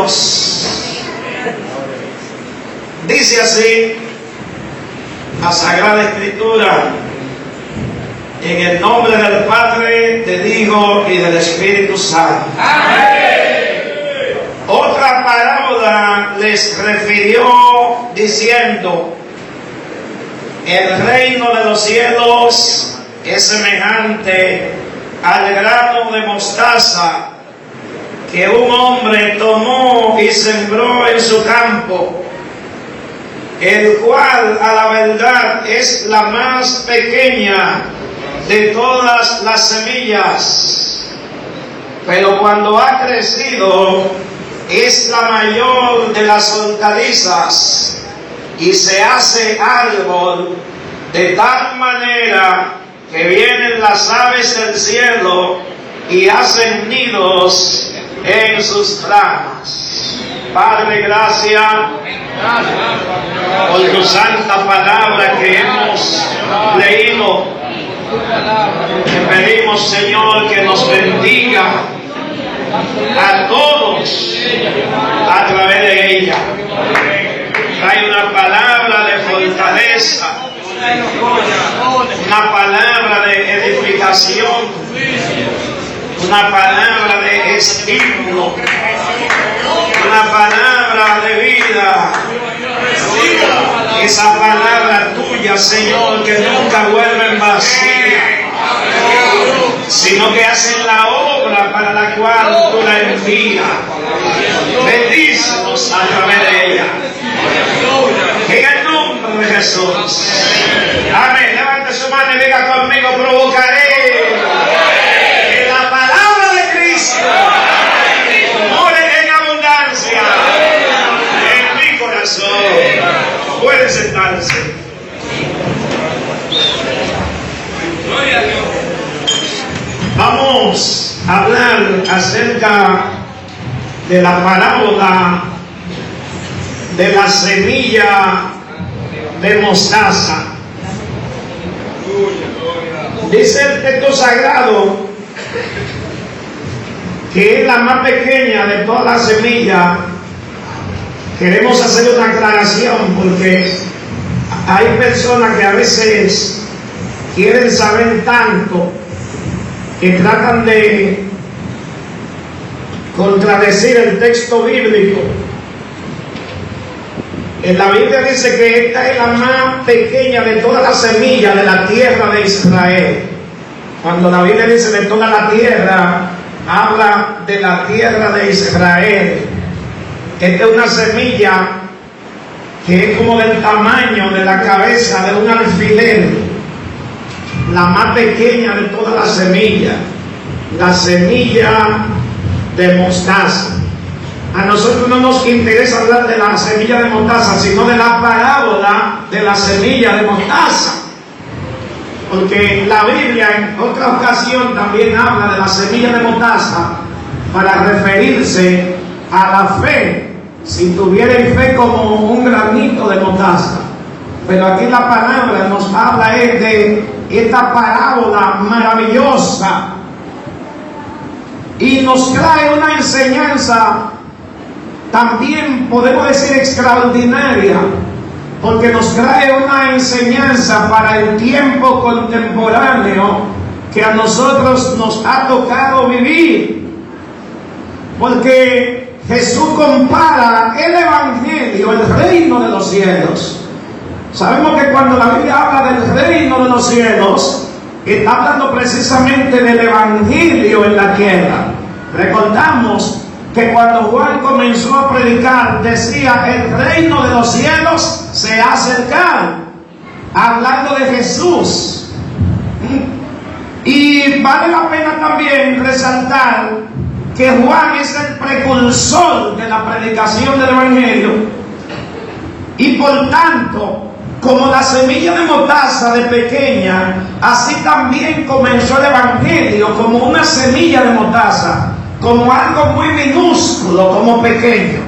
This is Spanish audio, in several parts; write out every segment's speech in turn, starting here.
Dios. Dice así la Sagrada Escritura: en el nombre del Padre, del Hijo y del Espíritu Santo. Amén. Otra parábola les refirió diciendo: el reino de los cielos es semejante al grano de mostaza que un hombre tomó y sembró en su campo, el cual a la verdad es la más pequeña de todas las semillas, pero cuando ha crecido es la mayor de las hortalizas y se hace árbol de tal manera que vienen las aves del cielo y hacen nidos en sus ramas. Padre, gracias por tu santa palabra que hemos leído. Te pedimos, Señor, que nos bendiga a todos a través de ella. Hay una palabra de fortaleza, una palabra de edificación, una palabra de estímulo, una palabra de vida. Esa palabra tuya, Señor, que nunca vuelve vacía, sino que hacen la obra para la cual tú la envías. Bendícenos a través de ella. En el nombre de Jesús. Amén. Levante su mano y diga conmigo: provocaré que la palabra de Cristo more en abundancia en mi corazón. Puede sentarse. Gloria a Dios. Vamos a hablar acerca de la parábola de la semilla de mostaza. Dice el texto sagrado que es la más pequeña de todas las semillas. Queremos hacer una aclaración porque hay personas que a veces quieren saber tanto que tratan de contradecir el texto bíblico. En la Biblia dice que esta es la más pequeña de todas las semillas de la tierra de Israel. Cuando la Biblia dice de toda la tierra, habla de la tierra de Israel. Esta es una semilla que es como del tamaño de la cabeza de un alfiler, la más pequeña de todas las semillas, la semilla de mostaza. A nosotros no nos interesa hablar de la semilla de mostaza, sino de la parábola de la semilla de mostaza, porque la Biblia en otra ocasión también habla de la semilla de mostaza para referirse a la fe, si tuvieran fe como un granito de mostaza. Pero aquí la palabra nos habla de esta parábola maravillosa y nos trae una enseñanza también, podemos decir, extraordinaria, porque nos trae una enseñanza para el tiempo contemporáneo que a nosotros nos ha tocado vivir. Porque Jesús compara el Evangelio, el reino de los cielos. Sabemos que cuando la Biblia habla del reino de los cielos, está hablando precisamente del Evangelio en la tierra. Recordamos que cuando Juan comenzó a predicar, decía: el reino de los cielos se ha acercado, hablando de Jesús. Y vale la pena también resaltar que Juan es el precursor de la predicación del Evangelio, y por tanto, como la semilla de mostaza de pequeña, así también comenzó el Evangelio como una semilla de mostaza, como algo muy minúsculo, como pequeño.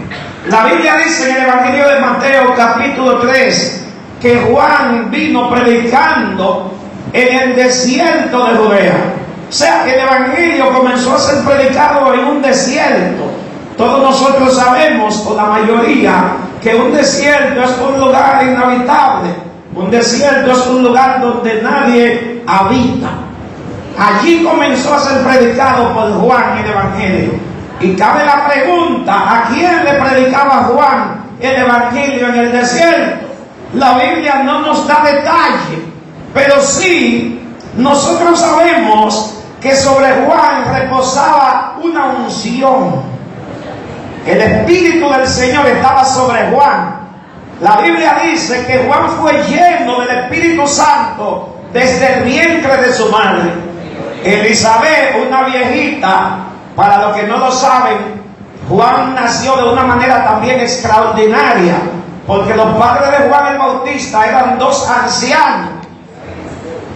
La Biblia dice en el Evangelio de Mateo capítulo 3 que Juan vino predicando en el desierto de Judea. O sea que el Evangelio comenzó a ser predicado en un desierto, Todos nosotros sabemos, o la mayoría, que un desierto es un lugar inhabitable. Un desierto es un lugar donde nadie habita. Allí comenzó a ser predicado por Juan el Evangelio. Y cabe la pregunta, ¿a quién le predicaba Juan el Evangelio en el desierto? La Biblia no nos da detalle, pero sí nosotros sabemos que sobre Juan reposaba una unción. El Espíritu del Señor estaba sobre Juan. La Biblia dice que Juan fue lleno del Espíritu Santo desde el vientre de su madre. Elizabeth, una viejita, para los que no lo saben, Juan nació de una manera también extraordinaria, porque los padres de Juan el Bautista eran dos ancianos.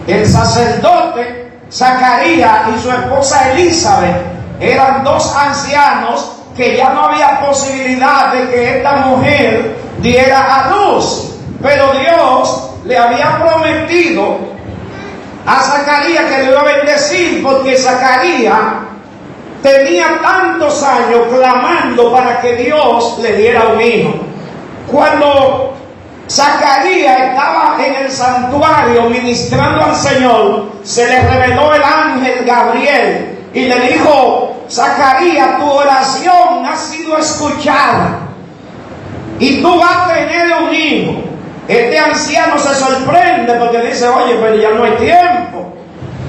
El sacerdote Zacarías y su esposa Elizabeth eran dos ancianos que ya no había posibilidad de que esta mujer diera a luz, pero Dios le había prometido a Zacarías que le iba a bendecir, porque Zacarías tenía tantos años clamando para que Dios le diera un hijo. Cuando Zacarías estaba en el santuario ministrando al Señor, se le reveló el ángel Gabriel y le dijo: Zacarías, tu oración ha sido escuchada y tú vas a tener un hijo. Este anciano se sorprende porque dice: oye, pero ya no hay tiempo.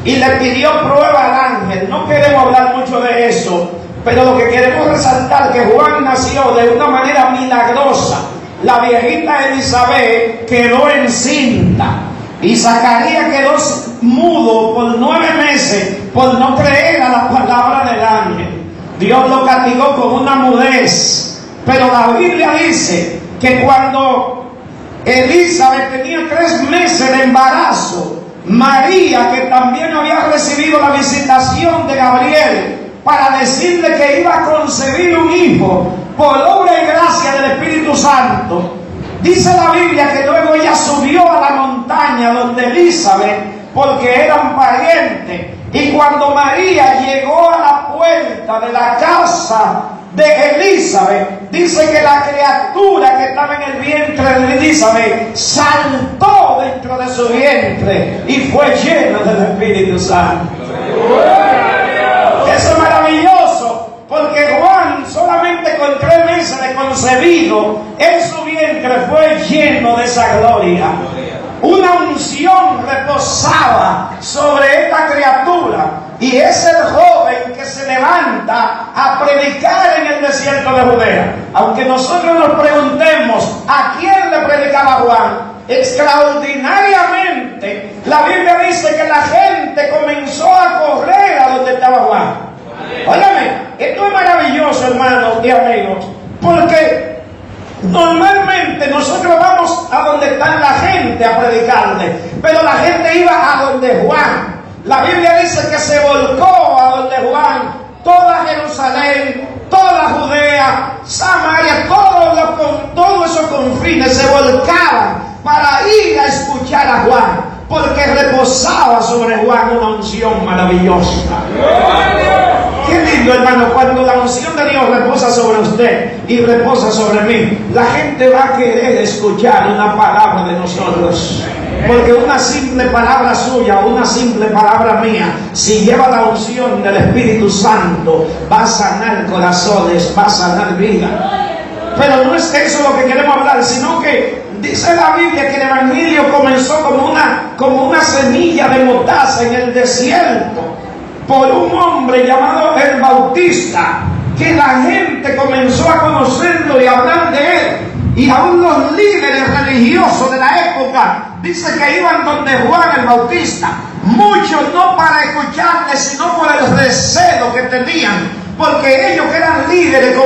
Y le pidió prueba al ángel. No queremos hablar mucho de eso, pero lo que queremos resaltar es que Juan nació de una manera milagrosa. La viejita Elizabeth quedó encinta y Zacarías quedó mudo por 9 meses por no creer a la palabra del ángel. Dios lo castigó con una mudez. Pero la Biblia dice que cuando Elizabeth tenía 3 meses de embarazo, María, que también había recibido la visitación de Gabriel para decirle que iba a concebir un hijo por obra y gracia del Espíritu Santo, dice la Biblia que luego ella subió a la montaña donde Elizabeth, porque eran parientes. Y cuando María llegó a la puerta de la casa de Elizabeth, dice que la criatura que estaba en el vientre de Elizabeth saltó dentro de su vientre y fue llena del Espíritu Santo. Eso es maravilloso, porque Juan solamente con 3 meses de concebido en su vientre fue lleno de esa gloria. Una unción reposaba sobre esta criatura, y es el joven que se levanta a predicar en el desierto de Judea. Aunque nosotros nos preguntemos a quién le predicaba Juan, extraordinariamente la Biblia dice que la gente comenzó a correr a donde estaba Juan. Óyeme, esto es maravilloso, hermanos y amigos, porque normalmente nosotros vamos a donde está la gente a predicarle, pero la gente iba a donde Juan. La Biblia dice que se volcó a donde Juan toda Jerusalén, toda Judea, Samaria, todos esos confines se volcaban para ir a escuchar a Juan, porque reposaba sobre Juan una unción maravillosa. Qué lindo, hermano, cuando la unción de Dios reposa sobre usted y reposa sobre mí, la gente va a querer escuchar una palabra de nosotros. Porque una simple palabra suya, una simple palabra mía, si lleva la unción del Espíritu Santo, va a sanar corazones, va a sanar vida. Pero no es eso lo que queremos hablar, sino que dice la Biblia que el Evangelio comenzó como una semilla de mostaza en el desierto, por un hombre llamado el Bautista, que la gente comenzó a conocerlo y a hablar de él. Y aún los líderes religiosos de la época dice que iban donde Juan el Bautista, muchos no para escucharle, sino por el recelo que tenían, porque ellos que eran líderes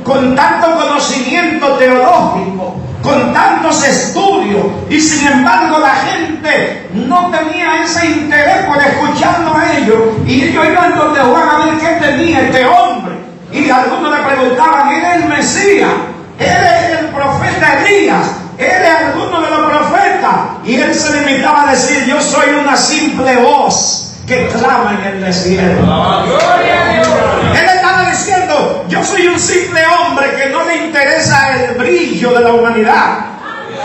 con tanto conocimiento teológico, con tantos estudios, y sin embargo la gente no tenía ese interés por escucharlo a ellos, y ellos iban donde Juan a ver qué tenía este hombre, y algunos le preguntaban: ¿eres el Mesías? ¿Eres el profeta Elías? ¿Eres alguno de los profetas? Y él se limitaba a decir: yo soy una simple voz que clama en el desierto. Él estaba diciendo diciendo: yo soy un simple hombre que no le interesa el brillo de la humanidad,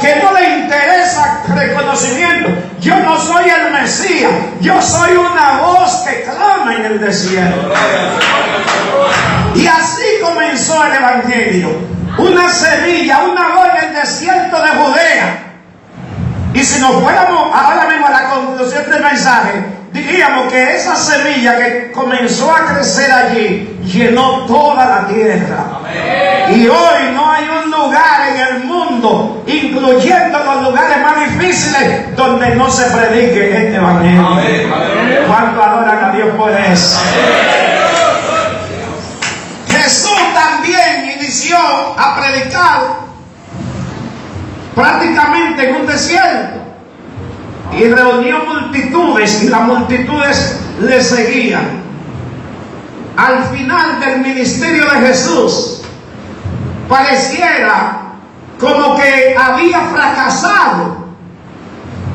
que no le interesa reconocimiento. Yo no soy el Mesías, yo soy una voz que clama en el desierto. Y así comenzó el Evangelio, una semilla, una voz en el desierto de Judea. Y si nos fuéramos ahora mismo a la conclusión del mensaje, diríamos que esa semilla que comenzó a crecer allí llenó toda la tierra. Amén. Y hoy no hay un lugar en el mundo, incluyendo los lugares más difíciles, donde no se predique este evangelio. Amén. ¿Cuánto adoran a Dios por eso? Amén. Jesús también inició a predicar prácticamente en un desierto, y reunió multitudes, y las multitudes le seguían. Al final del ministerio de Jesús, pareciera como que había fracasado,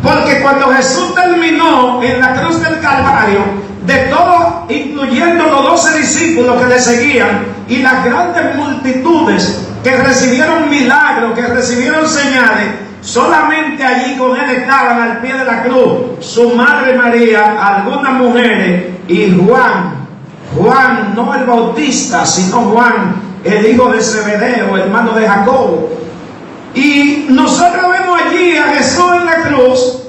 porque cuando Jesús terminó en la cruz del Calvario, de todo, incluyendo los 12 discípulos que le seguían y las grandes multitudes que recibieron milagros, que recibieron señales, solamente allí con él estaban al pie de la cruz su madre María, algunas mujeres y Juan, no el Bautista, sino Juan, el hijo de Zebedeo, hermano de Jacobo. Y nosotros vemos allí a Jesús en la cruz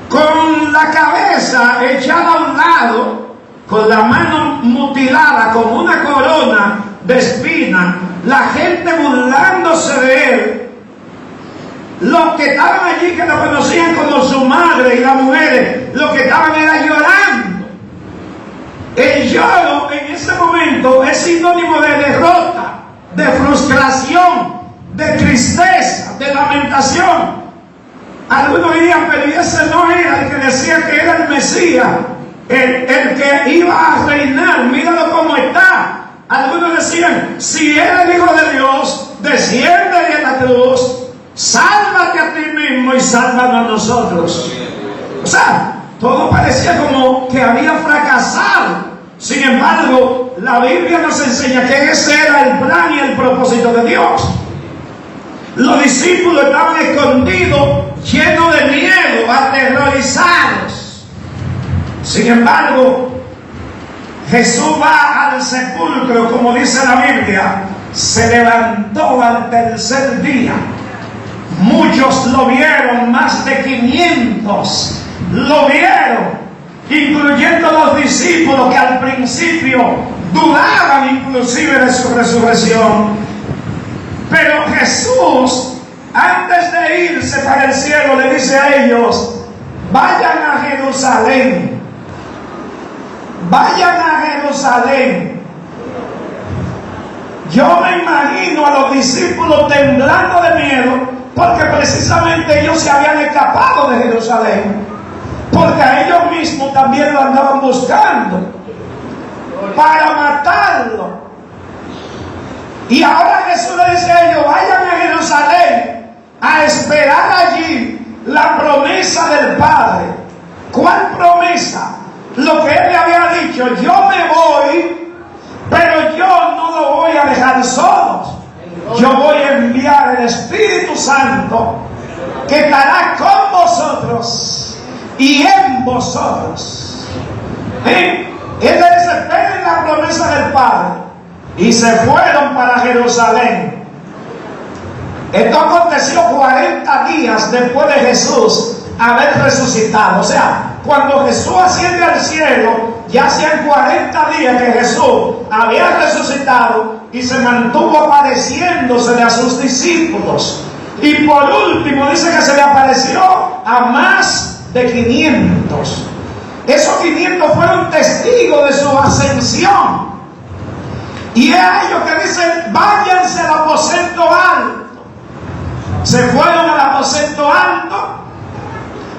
con la cabeza echada a un lado, con la mano mutilada, con una corona de espina, la gente burlándose de él. Los que estaban allí, que lo conocían como su madre, y las mujeres, los que estaban era llorando. El lloro en ese momento es sinónimo de derrota, de frustración, de tristeza, de lamentación. Algunos dirían: pero ese no era el que decía que era el Mesías, el que iba a reinar, míralo cómo está. Algunos decían: si era el Hijo de Dios, desciende de la cruz, sálvate a ti mismo y sálvanos a nosotros. O sea, todo parecía como que había fracasado. Sin embargo, la Biblia nos enseña que ese era el plan y el propósito de Dios. Los discípulos estaban escondidos, llenos de miedo, aterrorizados. Sin embargo, Jesús va al sepulcro, como dice la Biblia, se levantó al tercer día. Muchos lo vieron, más de 500 lo vieron, incluyendo los discípulos que al principio dudaban inclusive de su resurrección. Pero Jesús, antes de irse para el cielo, le dice a ellos: vayan a Jerusalén, vayan a Jerusalén. Yo me imagino a los discípulos temblando de miedo, porque precisamente ellos se habían escapado de Jerusalén, porque a ellos mismos también lo andaban buscando para matarlo. Y ahora Jesús le dice a ellos: vayan a Jerusalén a esperar allí la promesa del Padre. ¿Cuál promesa? Lo que él le había dicho: yo me voy, pero yo no lo voy a dejar solos. Yo voy a enviar el Espíritu Santo, que estará con vosotros y en vosotros. Él les dice: esperen la promesa del Padre. Y se fueron para Jerusalén. Esto aconteció 40 días después de Jesús haber resucitado. O sea, cuando Jesús asciende al cielo, ya hacían 40 días que Jesús había resucitado y se mantuvo apareciéndosele a sus discípulos. Y por último dice que se le apareció a más de 500. Esos 500 fueron testigos de su ascensión. Y es a ellos que dicen: váyanse al aposento alto. Se fueron al aposento alto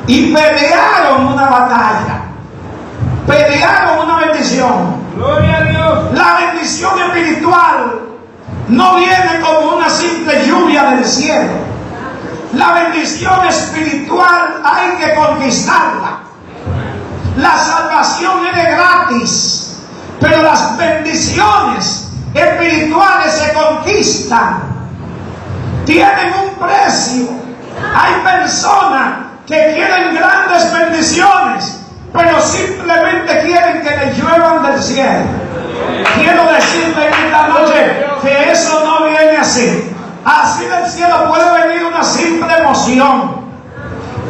y pelearon una batalla, pelearon una bendición. Gloria a Dios. La bendición espiritual no viene como una simple lluvia del cielo. La bendición espiritual hay que conquistarla. La salvación es de gratis, Pero las bendiciones espirituales se conquistan, tienen un precio. Hay personas que quieren grandes bendiciones, pero simplemente quieren que le lluevan del cielo. Quiero decirle esta noche que eso no viene así. Así del cielo puede venir una simple emoción.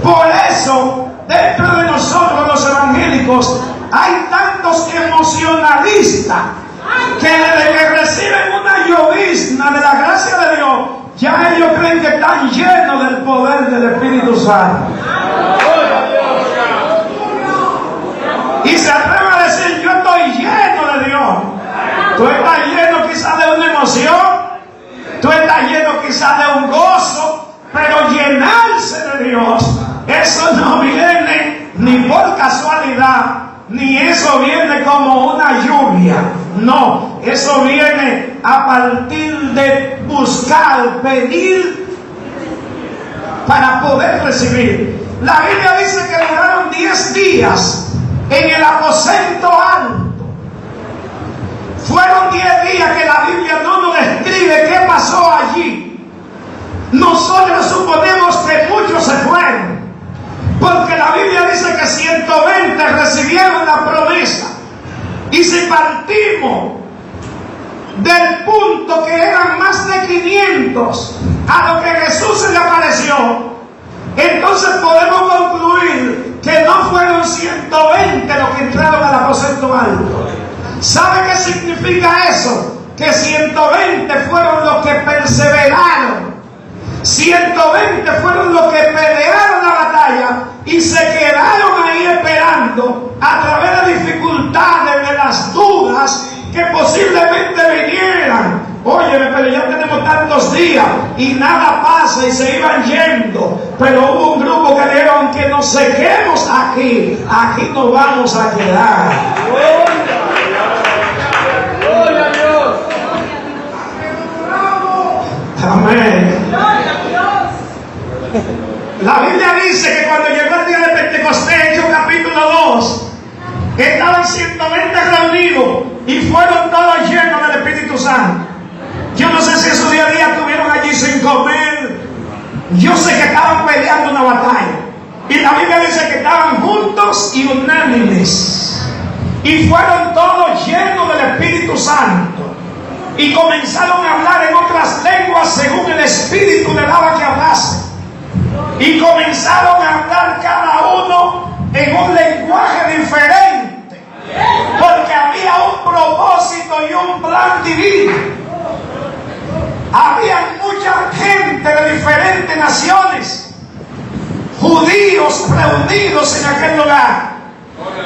Por eso, dentro de nosotros los evangélicos, hay tantos emocionalistas que desde que reciben una llovizna de la gracia de Dios, ya ellos creen que están llenos del poder del Espíritu Santo. Y se atreven a decir: yo estoy lleno de Dios. Tú estás lleno quizás de una emoción, tú estás lleno quizás de un gozo, pero llenarse de Dios, eso no viene ni por casualidad, ni eso viene como una lluvia. No, eso viene a partir de buscar, pedir para poder recibir. La Biblia dice que duraron 10 días en el aposento alto. Fueron 10 días que la Biblia no nos describe qué pasó allí. Nosotros suponemos que muchos se fueron, porque la Biblia dice que 120 recibieron la promesa. Y si partimos del punto que eran más de 500 a lo que Jesús se le apareció, entonces podemos concluir que no fueron 120 los que entraron al aposento alto. ¿Sabe qué significa eso? Que 120 fueron los que perseveraron. 120 fueron los que pelearon la batalla y se quedaron ahí esperando a través de dificultades, de las dudas que posiblemente vinieran. Oye, pero ya tenemos tantos días y nada pasa, y se iban yendo. Pero hubo un grupo que dijeron: aunque nos sequemos aquí, aquí nos vamos a quedar. Amén. La Biblia dice que cuando llegó el día de Pentecostés, Hechos capítulo 2, estaban 120 reunidos y fueron todos llenos del Espíritu Santo. Yo no sé si esos 10 días estuvieron allí sin comer. Yo sé que estaban peleando una batalla. Y la Biblia dice que estaban juntos y unánimes. Y fueron todos llenos del Espíritu Santo. Y comenzaron a hablar en otras lenguas según el Espíritu le daba que hablase. Y comenzaron a hablar cada uno en un lenguaje diferente, porque había un propósito y un plan divino. Había mucha gente de diferentes naciones, judíos reunidos en aquel lugar,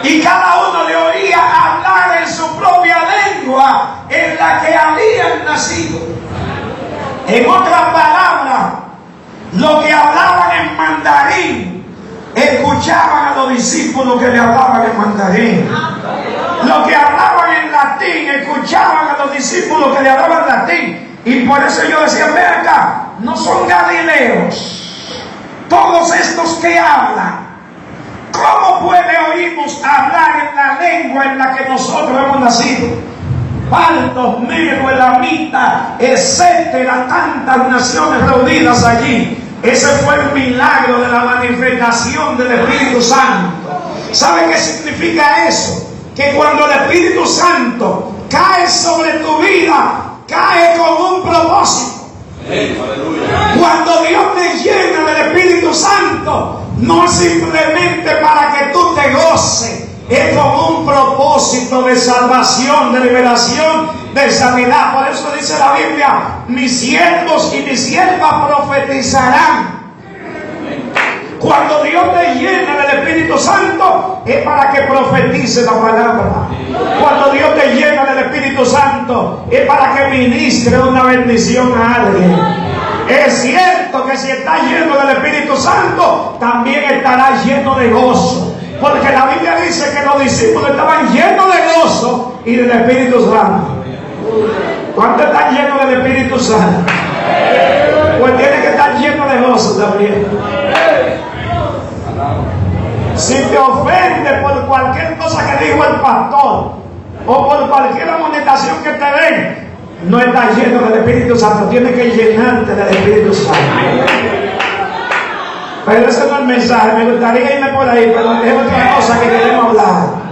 y cada uno le oía hablar en su propia lengua en la que habían nacido. En otras palabras, los que hablaban en mandarín escuchaban a los discípulos que le hablaban en mandarín. Los que hablaban en latín escuchaban a los discípulos que le hablaban en latín. Y por eso yo decía: ven acá, no son galileos todos estos que hablan. ¿Cómo puede oírnos hablar en la lengua en la que nosotros hemos nacido? Partos, medos, elamitas, etcétera, tantas naciones reunidas allí. Ese fue el milagro de la manifestación del Espíritu Santo. ¿Sabe qué significa eso? Que cuando el Espíritu Santo cae sobre tu vida, cae con un propósito. Cuando Dios te llena del Espíritu Santo, no es simplemente para que tú te goces, es con un propósito de salvación, de liberación, de sanidad. Por eso dice la Biblia: mis siervos y mis siervas profetizarán. Cuando Dios te llena del Espíritu Santo, es para que profetice la palabra. Cuando Dios te llena del Espíritu Santo, es para que ministre una bendición a alguien. Es cierto que si estás lleno del Espíritu Santo, también estarás lleno de gozo. Porque la Biblia dice que los discípulos estaban llenos de gozo y del Espíritu Santo. ¿Cuántos están llenos del Espíritu Santo? Pues tiene que estar lleno de gozo también. Si te ofende por cualquier cosa que dijo el pastor, o por cualquier amonestación que te den, no estás lleno del Espíritu Santo. Tienes que llenarte del Espíritu Santo. Pero ese no es el mensaje. Me gustaría irme por ahí, pero es otra cosa que queremos hablar.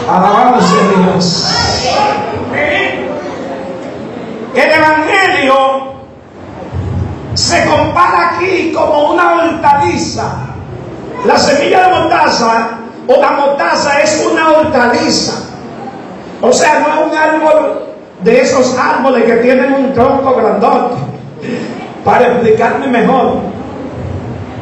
Alabado sea Dios. El Evangelio se compara aquí como una hortaliza. La semilla de mostaza o la mostaza es una hortaliza. O sea, no es un árbol de esos árboles que tienen un tronco grandote. Para explicarme mejor,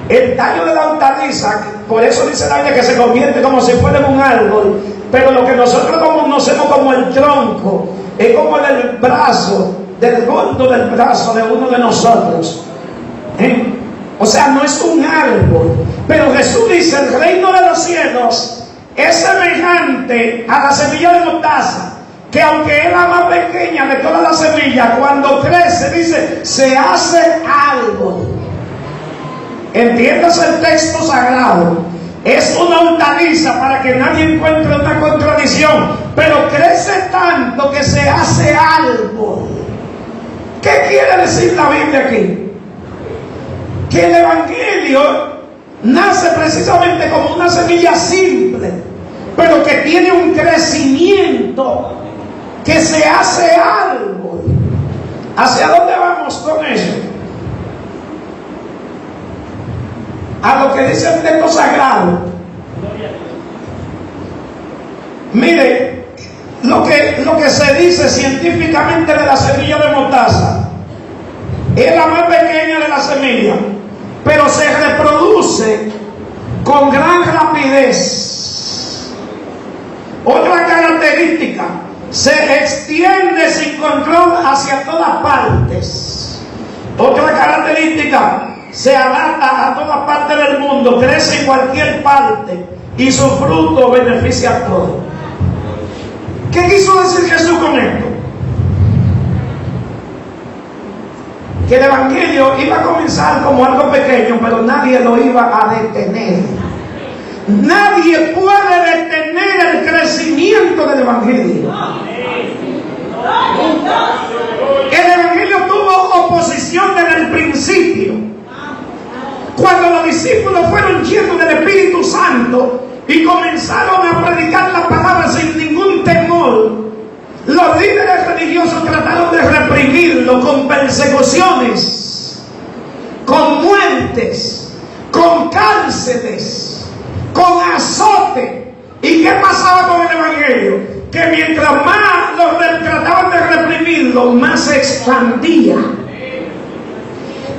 el tallo de la hortaliza, por eso dice la Biblia que se convierte como si fuera en un árbol, pero lo que nosotros conocemos como el tronco es como el brazo, del gordo del brazo de uno de nosotros. O sea, no es un árbol. Pero Jesús dice: el reino de los cielos es semejante a la semilla de mostaza, que aunque es la más pequeña de todas las semillas, cuando crece, dice, se hace árbol. Entiéndase el texto sagrado. Es una hortaliza para que nadie encuentre una contradicción, pero crece tanto que se hace árbol. ¿Qué quiere decir la Biblia aquí? Que el Evangelio nace precisamente como una semilla simple, pero que tiene un crecimiento, que se hace árbol. ¿Hacia dónde vamos con eso? A lo que dice el texto sagrado. Mire, lo que se dice científicamente de la semilla de mostaza es la más pequeña de la semilla, pero se reproduce con gran rapidez. Otra característica: se extiende sin control hacia todas partes. Otra característica: se adapta a todas partes del mundo, crece en cualquier parte y su fruto beneficia a todos. ¿Qué quiso decir Jesús con esto? Que el Evangelio iba a comenzar como algo pequeño, pero nadie lo iba a detener. Nadie puede detener el crecimiento del Evangelio. El Evangelio tuvo oposición desde el principio. Cuando los discípulos fueron llenos del Espíritu Santo y comenzaron a predicar la palabra sin ningún temor, los líderes religiosos trataron de reprimirlo con persecuciones, con muertes, con cárceles, con azote. ¿Y qué pasaba con el Evangelio? Que mientras más los trataban de reprimirlo, más se expandía.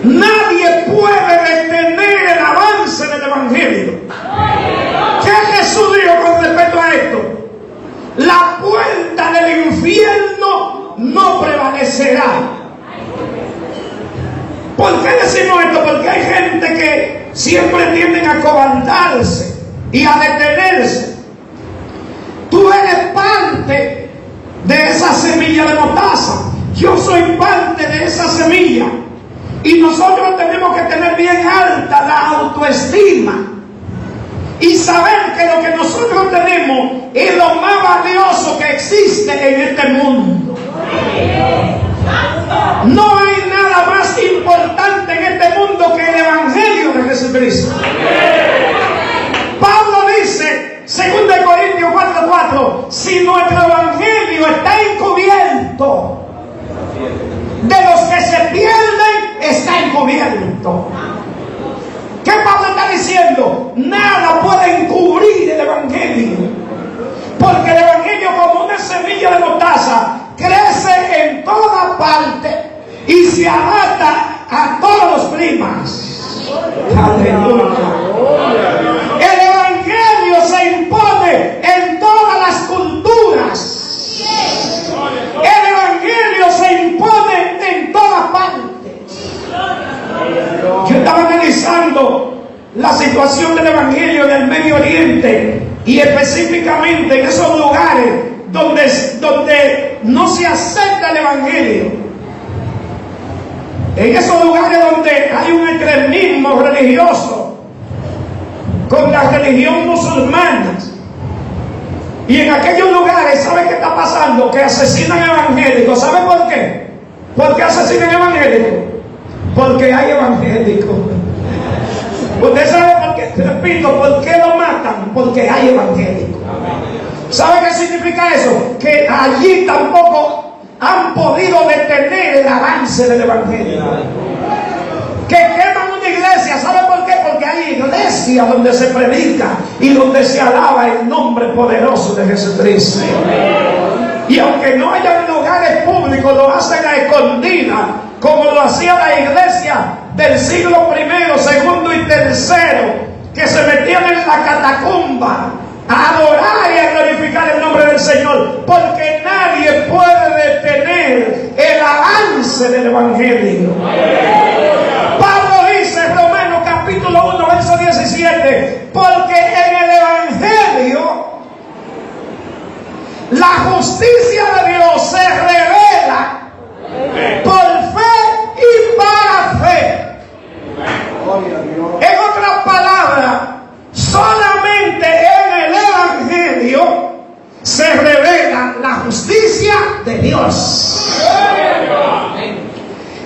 Nadie puede detener el avance del Evangelio. ¿Qué Jesús dijo con respecto a esto? La puerta del infierno no prevalecerá. ¿Por qué decimos esto? Porque hay gente que siempre tienden a acobardarse y a detenerse. Tú eres parte de esa semilla de mostaza. Yo soy parte de esa semilla. Y nosotros tenemos que tener bien alta la autoestima y saber que lo que nosotros tenemos es lo más valioso que existe en este mundo. No hay nada más importante en este mundo que el Evangelio de Jesucristo. Pablo dice, 2 Corintios 4:4, si nuestro Evangelio está encubierto, de los que se pierden está encubierto. ¿Qué Pablo está diciendo? Nada puede encubrir el Evangelio, porque el Evangelio, como una semilla de mostaza, crece en toda parte y se adapta a todos los climas. Aleluya. El Evangelio se impone en todas las culturas. El Evangelio se impone en todas partes. Yo estaba analizando la situación del Evangelio en el Medio Oriente y específicamente en esos lugares donde no se acepta el Evangelio. En esos lugares donde hay un extremismo religioso con la religión musulmana. Y en aquellos lugares, ¿sabe qué está pasando? Que asesinan evangélicos. ¿Sabe por qué? ¿Por qué asesinan evangélicos? Porque hay evangélicos. ¿Usted sabe por qué? Repito, ¿por qué lo matan? Porque hay evangélicos. ¿Sabe qué significa eso? Que allí tampoco han podido detener el avance del evangelio. Que queman una iglesia. ¿Sabe por qué? Porque hay iglesias donde se predica y donde se alaba el nombre poderoso de Jesucristo. Y aunque no haya lugares públicos, lo hacen a escondidas, como lo hacía la iglesia del siglo I, segundo y tercero, que se metían en la catacumba a adorar y a glorificar el nombre del Señor, porque nadie puede detener el avance del evangelio. Pablo dice en Romanos capítulo 1 verso 17, porque en el evangelio la justicia de Dios se revela por fe y para fe. En otras palabras, solamente en el evangelio se revela la justicia de Dios.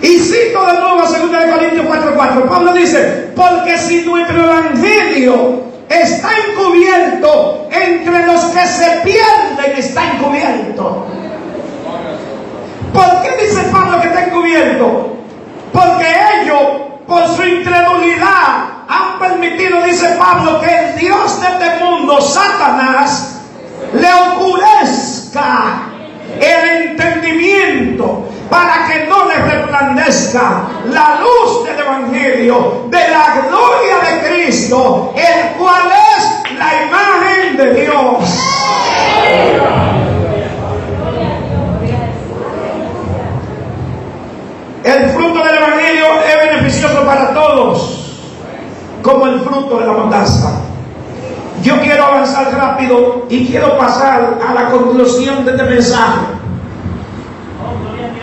Y cito de nuevo 2 Corintios 4:4. Pablo dice, porque si nuestro evangelio está encubierto, entre los que se pierden está encubierto. ¿Por qué dice Pablo que está encubierto? Porque ellos, por su incredulidad, han permitido, dice Pablo, que el Dios de este mundo, Satanás, le oscurezca el entendimiento para que no le resplandezca la luz del evangelio de la gloria de Cristo, el cual es la imagen de Dios. El fruto del evangelio es beneficioso para todos, como el fruto de la mostaza. Yo quiero avanzar rápido y quiero pasar a la conclusión de este mensaje,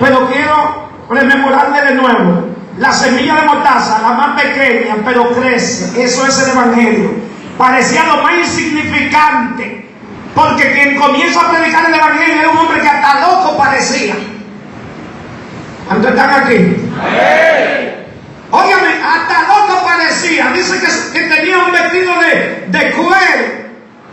pero quiero rememorarle de nuevo. La semilla de mostaza, la más pequeña, pero crece. Eso es el evangelio. Parecía lo más insignificante, porque quien comienza a predicar el evangelio era un hombre que hasta loco parecía. ¿Cuántos están aquí? Óigame, hasta loco parecía. Dice que tenía un vestido de cuero,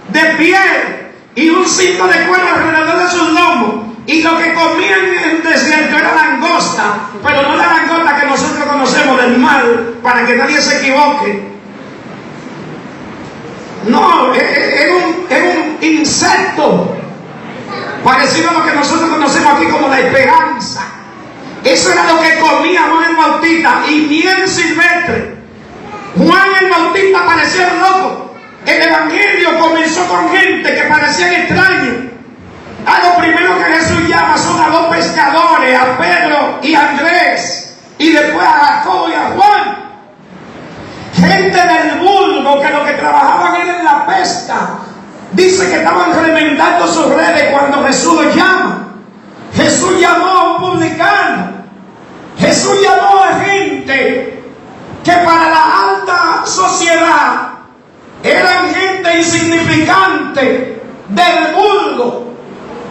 de piel, y un cinto de cuero alrededor de sus lomos. Y lo que comían en el desierto era langosta, pero no la langosta que nosotros conocemos del mar, para que nadie se equivoque. No, era un insecto parecido a lo que nosotros conocemos aquí como la esperanza. Eso era lo que comía Juan el Bautista, y miel silvestre. Juan el Bautista parecía loco. El evangelio comenzó con gente que parecían extraños. A lo primero que Jesús llama son a 2 pescadores, a Pedro y a Andrés, y después a Jacobo y a Juan. Gente del vulgo que lo que trabajaban era en la pesca. Dice que estaban remendando sus redes cuando Jesús los llama. Jesús llamó a un publicano. Jesús llamó a gente que para la alta sociedad eran gente insignificante, del vulgo.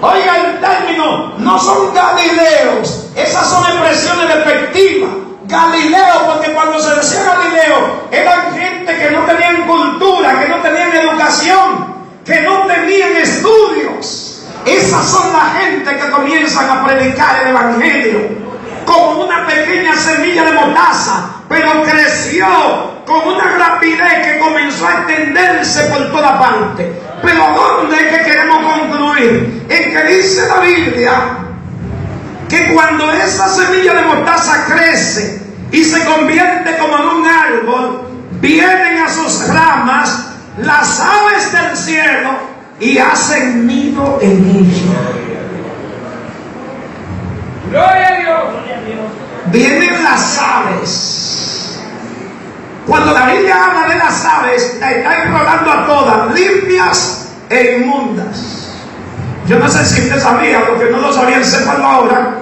Oiga el término, no son galileos, esas son expresiones despectivas. Galileo, porque cuando se decía Galileo, eran gente que no tenían cultura, que no tenían educación, que no tenían estudios. Esas son la gente que comienzan a predicar el evangelio como una pequeña semilla de mostaza, pero creció con una rapidez que comenzó a extenderse por toda parte. Pero ¿dónde es que queremos concluir? En que dice la Biblia que cuando esa semilla de mostaza crece y se convierte como en un árbol, vienen a sus ramas las aves del cielo y hacen nido en ella. ¡Gloria a Dios! Vienen las aves. Cuando la Biblia habla de las aves, la está enrolando a todas, limpias e inmundas. Yo no sé si usted sabía, porque no lo sabían, sépanlo ahora,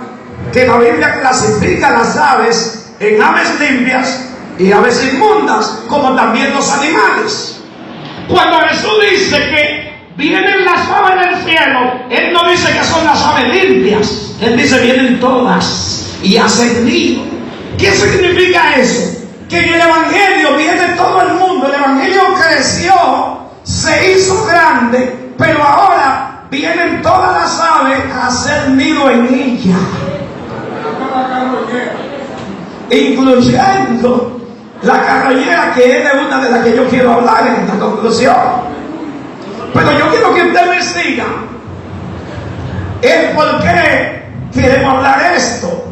que la Biblia clasifica las aves en aves limpias y aves inmundas, como también los animales. Cuando Jesús dice que vienen las aves del cielo, Él no dice que son las aves limpias, Él dice vienen todas y hacen nido. ¿Qué significa eso? Que en el Evangelio viene todo el mundo. El Evangelio creció, se hizo grande, pero ahora vienen todas las aves a hacer nido en ella, incluyendo la carroñera, que es de una de las que yo quiero hablar en esta conclusión. Pero yo quiero que usted me siga el por qué queremos hablar esto.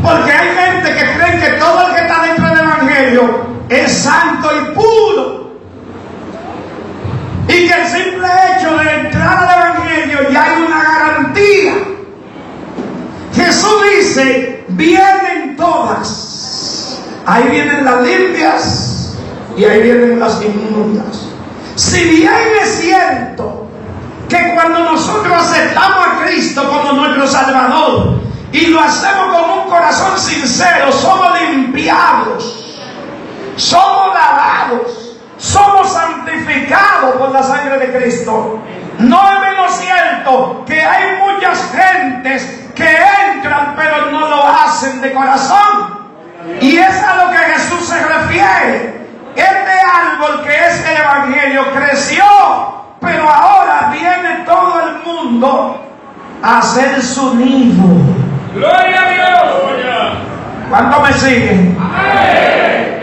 Porque hay gente que cree que todo el que está dentro del Evangelio es santo y puro, y que el simple hecho de entrar al Evangelio ya hay una garantía. Jesús dice, vienen todas. Ahí vienen las limpias y ahí vienen las inmundas. Si bien es cierto que cuando nosotros aceptamos a Cristo como nuestro Salvador y lo hacemos con un corazón sincero, somos limpiados, somos lavados, somos santificados por la sangre de Cristo. No es menos cierto que hay muchas gentes que entran pero no lo hacen de corazón, y es a lo que Jesús se refiere. Este árbol que es el Evangelio creció, pero ahora viene todo el mundo a hacer su nido. ¡Gloria a Dios! ¿Cuánto me siguen? ¡Amén!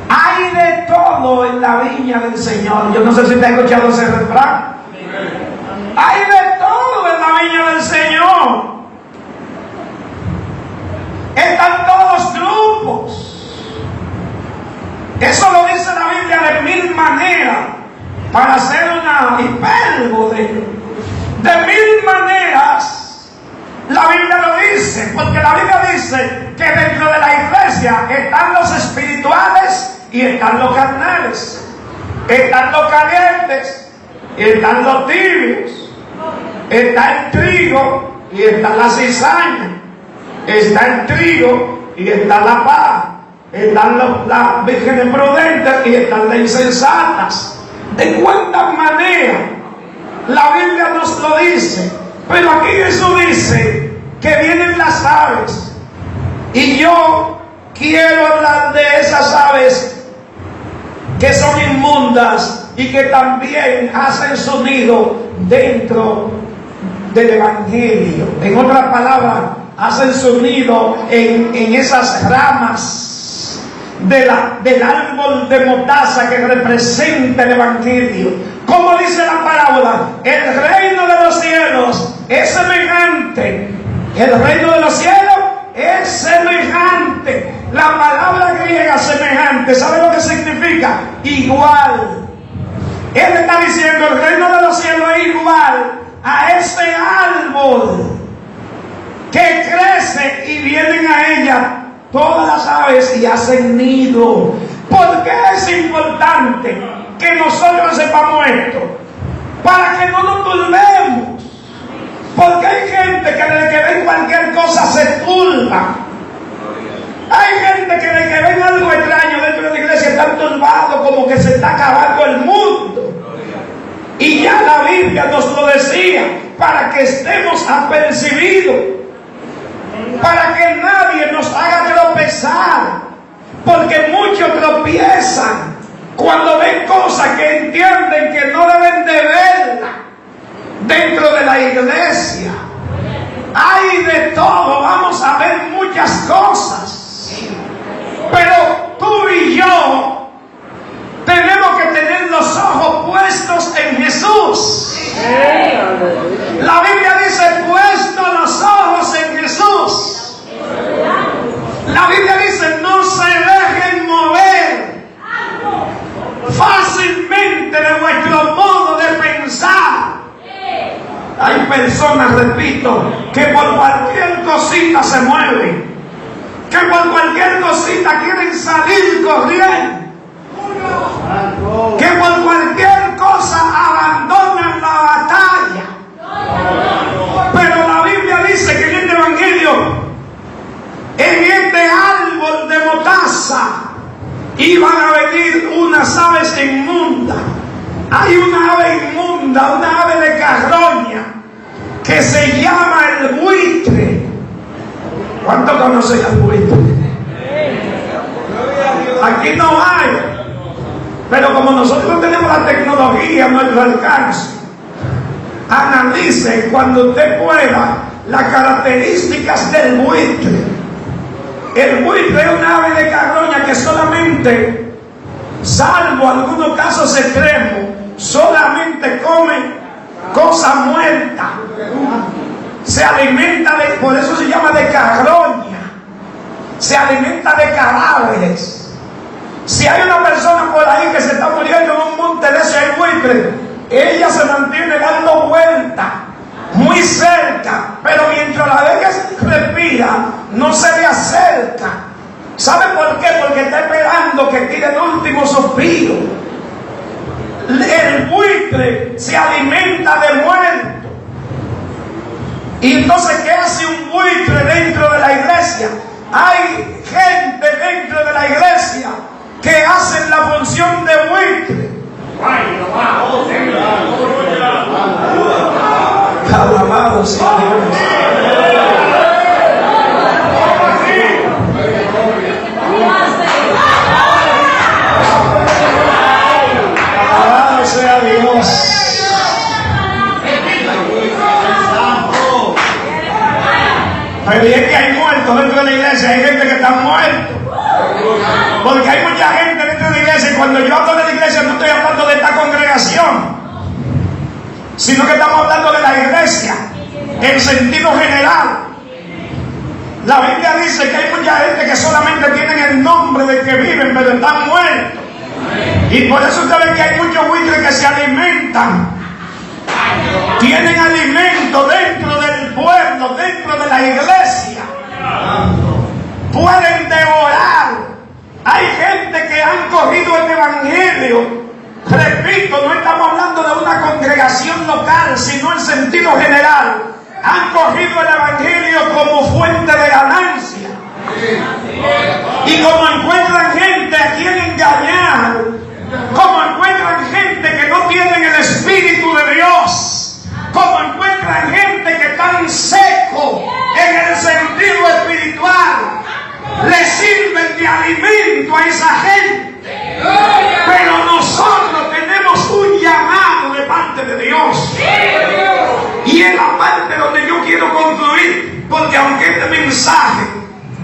Hay de todo en la viña del Señor. Yo no sé si te has escuchado ese refrán. Hay de todo en la viña del Señor. Están todos grupos. Eso lo dice la Biblia de mil maneras, para hacer una hipérbole. De mil maneras la Biblia lo dice, porque la Biblia dice que dentro de la iglesia están los espirituales y están los carnales, están los calientes y están los tibios, está el trigo y está la cizaña, está el trigo y está la paz, están las vírgenes prudentes y están las insensatas. De cuántas maneras la Biblia nos lo dice, pero aquí Jesús dice que vienen las aves, y yo quiero hablar de esas aves que son inmundas y que también hacen su nido dentro del Evangelio. En otras palabras, hacen su nido en esas ramas del árbol de mostaza que representa el Evangelio. Como dice la parábola, el reino de los cielos es semejante. El reino de los cielos es semejante. La palabra griega semejante, ¿sabe lo que significa? Igual. Él está diciendo, el reino de los cielos es igual a ese árbol que crece y vienen a ella todas las aves y hacen nido. ¿Por qué es importante que nosotros sepamos esto? Para que no nos turbemos. Porque hay gente que desde que ven cualquier cosa se turba. Hay gente que desde que ven algo extraño dentro de la iglesia están turbados, como que se está acabando el mundo. Y ya la Biblia nos lo decía, para que estemos apercibidos, para que nadie nos haga tropezar, porque muchos tropiezan cuando ven cosas que entienden que no deben de verlas dentro de la iglesia. Hay de todo, vamos a ver muchas cosas, pero tú y yo tenemos que tener los ojos puestos en Jesús. La Biblia dice, puesto los ojos en Jesús. La Biblia dice, no se dejen mover fácilmente de vuestro modo de pensar. Hay personas, repito, que por cualquier cosita se mueven, que por cualquier cosita quieren salir corriendo, que por cualquier cosa abandonan la batalla. Pero la Biblia dice que en este Evangelio, en este árbol de mostaza, iban a venir unas aves inmundas Hay una ave inmunda, una ave de carroña, que se llama el buitre. ¿Cuánto conocen al buitre? Aquí no hay, pero como nosotros tenemos la tecnología a nuestro alcance, analice cuando usted pueda las características del buitre. El buitre es una ave de carroña que solamente, salvo algunos casos extremos, solamente come cosas muertas. Se alimenta de, por eso se llama de carroña, se alimenta de cadáveres. Si hay una persona por ahí que se está muriendo en un monte de ese buitre, ella se mantiene dando vueltas muy cerca, pero mientras la ve que respira, no se le acerca. ¿Sabe por qué? Porque está esperando que tire el último suspiro. El buitre se alimenta de muertos. Y entonces, ¿qué hace un buitre dentro de la iglesia? Hay gente dentro de la iglesia que hacen la función de buitre. Alabado sea Dios. Alabado sea Dios. Pero es que hay muertos dentro de la iglesia, hay gente que está muerta. Porque hay mucha gente dentro de la iglesia, y cuando yo hablo de la iglesia no estoy hablando de esta congregación, sino que estamos hablando de la iglesia en sentido general. La Biblia dice que hay mucha gente que solamente tienen el nombre de que viven, pero están muertos. Y por eso usted ve que hay muchos buitres que se alimentan, tienen alimento dentro del pueblo, dentro de la iglesia, pueden devorar. Hay gente que han cogido el evangelio. Repito, no estamos hablando de una congregación local, sino en sentido general. Han cogido el evangelio como fuente de ganancia. Y como encuentran gente a quien engañar, como encuentran gente que no tienen el Espíritu de Dios, como encuentran gente que están seco en el sentido espiritual, le sirven de alimento a esa gente. Pero nosotros tenemos un llamado de parte de Dios, y es la parte donde yo quiero concluir, porque aunque este mensaje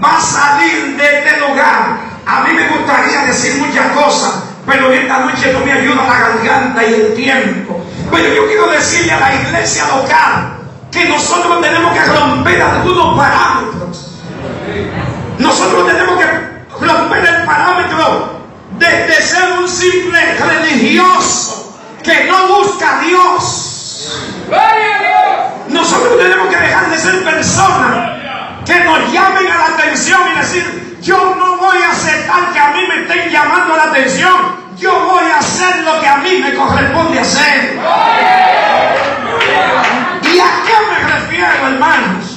va a salir de este lugar, a mí me gustaría decir muchas cosas, pero esta noche no me ayuda la garganta y el tiempo. Pero yo quiero decirle a la iglesia local que nosotros tenemos que romper algunos parámetros. Nosotros tenemos que romper el parámetro de ser un simple religioso que no busca a Dios. Nosotros tenemos que dejar de ser personas que nos llamen a la atención y decir: yo no voy a aceptar que a mí me estén llamando la atención, yo voy a hacer lo que a mí me corresponde hacer. ¿Y a qué me refiero, hermanos?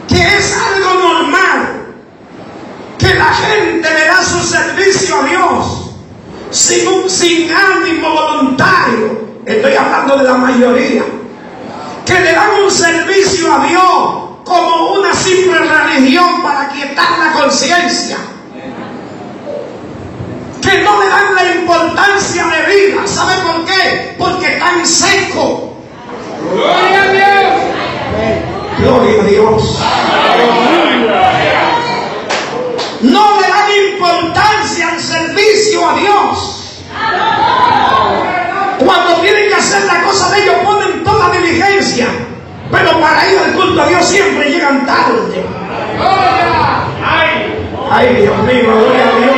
Que es algo normal que la gente le da su servicio a Dios sin ánimo voluntario. Estoy hablando de la mayoría, que le dan un servicio a Dios como una simple religión para quietar la conciencia, que no le dan la importancia de vida. ¿Sabe por qué? Porque están secos. ¡Gloria a Dios! ¡Gloria a Dios! No le dan importancia al servicio a Dios. Cuando tienen que hacer la cosa de ellos, ponen toda diligencia, pero para ir al culto a Dios siempre llegan tarde. Ay, Dios mío, gloria a Dios.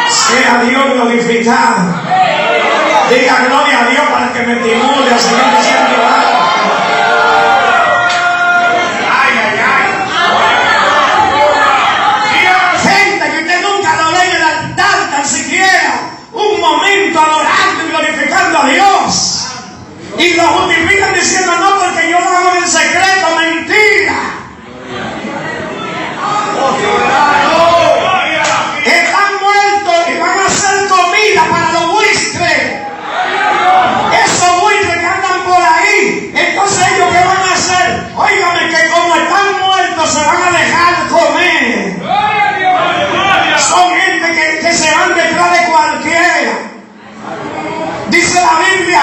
Sea Dios glorificado. Diga gloria a Dios para que me estimule a seguir diciendo algo. Gente que usted nunca lo ve en el altar tan siquiera un momento adorando y glorificando a Dios, y lo justifican diciendo: no, porque yo lo hago en secreto. Mentira.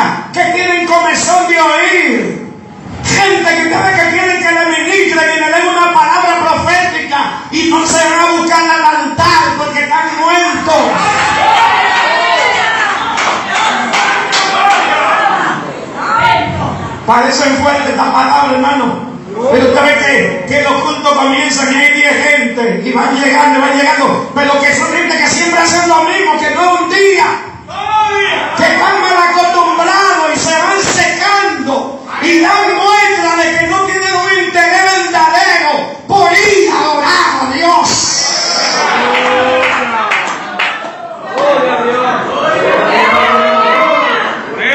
iglesia que tienen comezón de oír. Gente que cada vez que quieren que le ministren y le den una palabra profética y no se van a buscar al altar porque están muertos. Parecen fuertes estas palabras, hermano. Pero usted ve que los cultos comienzan y hay 10 gente y van llegando, pero que son gente que siempre hacen lo mismo, que no un día, que están mal acostumbrados y se van secando y dan muestra de que no tienen un interés verdadero por ir a orar a Dios.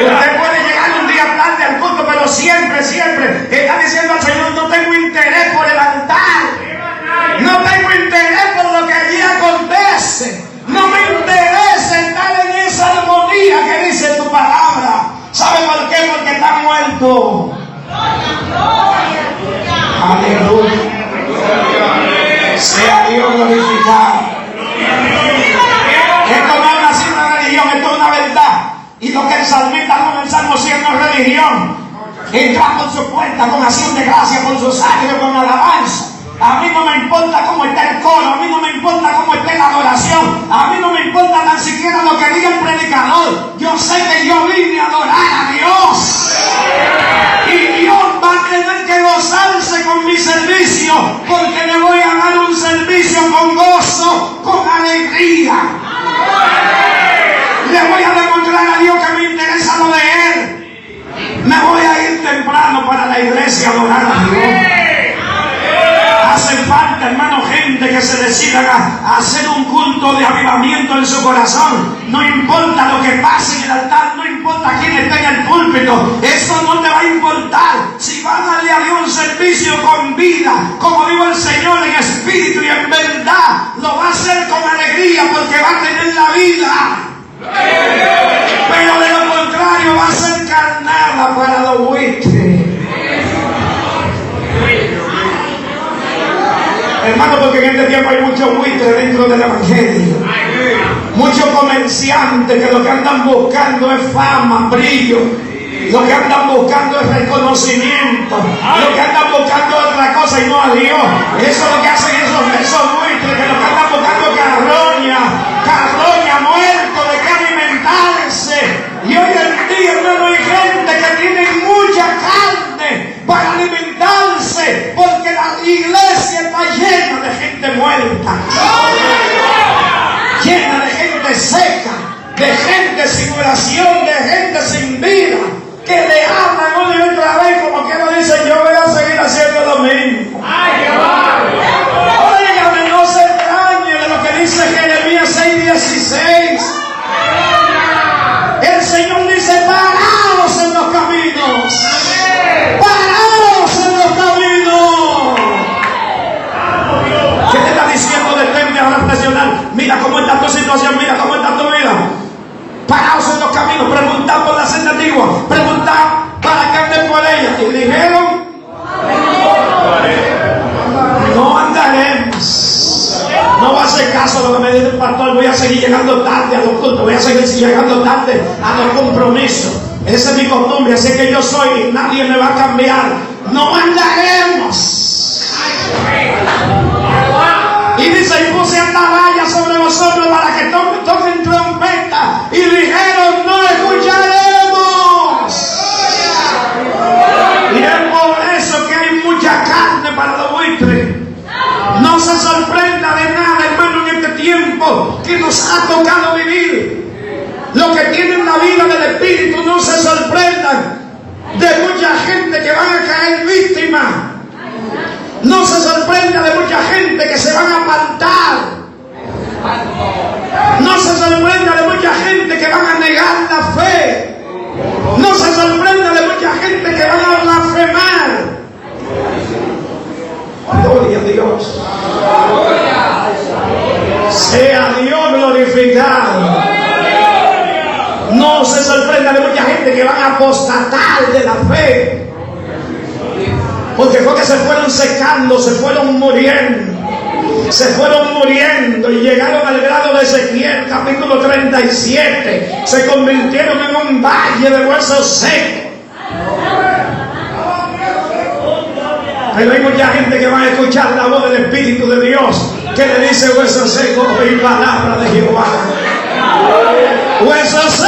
Usted puede llegar un día tarde al culto, pero siempre está diciendo al Señor: no tengo interés por el altar, no tengo interés por lo que allí acontece, no me interesa estar en esa armonía que dice tu palabra. ¿Sabe por qué? Porque está muerto. Aleluya. Sea Dios glorificado. Esto no es una simple religión, esto es una verdad. Y lo que el salmista con el Salmo 100 no es religión. Entra por su puerta con acción de gracia, por sus atrios con alabanza. A mí no me importa cómo está el coro, a mí no me importa cómo esté la adoración, a mí no me importa tan siquiera lo que diga el predicador. Yo sé que yo vine a adorar a Dios. Y Dios va a tener que gozarse con mi servicio, porque le voy a dar un servicio con gozo, con alegría. Le voy a demostrar a Dios que me interesa lo de Él. Me voy a ir temprano para la iglesia a adorar a Dios. Hace falta, hermano, gente que se decidan a hacer un culto de avivamiento en su corazón. No importa lo que pase en el altar, no importa quién esté en el púlpito, eso no te va a importar. Si va a darle a Dios un servicio con vida, como dijo el Señor, en espíritu y en verdad, lo va a hacer con alegría porque va a tener la vida. Pero de lo contrario va a ser carnada para los buitres. Hermano, porque en este tiempo hay muchos buitres dentro del evangelio, muchos comerciantes que lo que andan buscando es fama, brillo, lo que andan buscando es reconocimiento, lo que andan buscando es otra cosa y no a Dios. Eso es lo que hacen esos buitres, que lo que andan buscando es carroña, muerto, de qué alimentarse. Y hoy en día, hermano, hay gente que tiene mucha carne para alimentarse, porque la iglesia está llena de gente muerta, llena de gente seca, de gente sin oración, de gente sin vida, que le hablan una y otra vez como que no dicen: yo voy a seguir haciendo lo mismo. Óigame, no se extrañe de lo que dice Jeremías 6:16. El Señor dice: paraos en los caminos. Paraos en los caminos. ¿Qué te está diciendo? Detente a reflexionar. Mira cómo está tu situación, mira cómo está tu vida. Paraos en los caminos. Preguntad por la senda antigua. Preguntad para que anden por ella. Y dijeron: no andaremos. No va a hacer caso a lo que me dice el pastor. Voy a seguir llegando tarde a los cultos, voy a seguir llegando tarde a los compromisos. Esa es mi costumbre, así que yo soy y nadie me va a cambiar. No andaremos. Y dice: y puse atalaya sobre vosotros para que toquen trompeta. Y dijeron: no escucharemos. Y es por eso que hay mucha carne para los buitres. No se sorprenda de nada, hermano, en este tiempo que nos ha tocado vivir. Los que tienen la vida del Espíritu no se sorprendan de mucha gente que van a caer víctimas. No se sorprenda de mucha gente que se van a apartar. No se sorprenda de mucha gente que van a negar la fe. No se sorprenda de mucha gente que van a blasfemar. Gloria a Dios. Sea Dios glorificado. No se sorprenda de mucha gente que van a apostatar de la fe, porque fue que se fueron secando, se fueron muriendo. Se fueron muriendo y llegaron al grado de Ezequiel, capítulo 37. Se convirtieron en un valle de huesos secos. Pero hay mucha gente que va a escuchar la voz del Espíritu de Dios que le dice: huesos secos, y palabra de Jehová. Huesos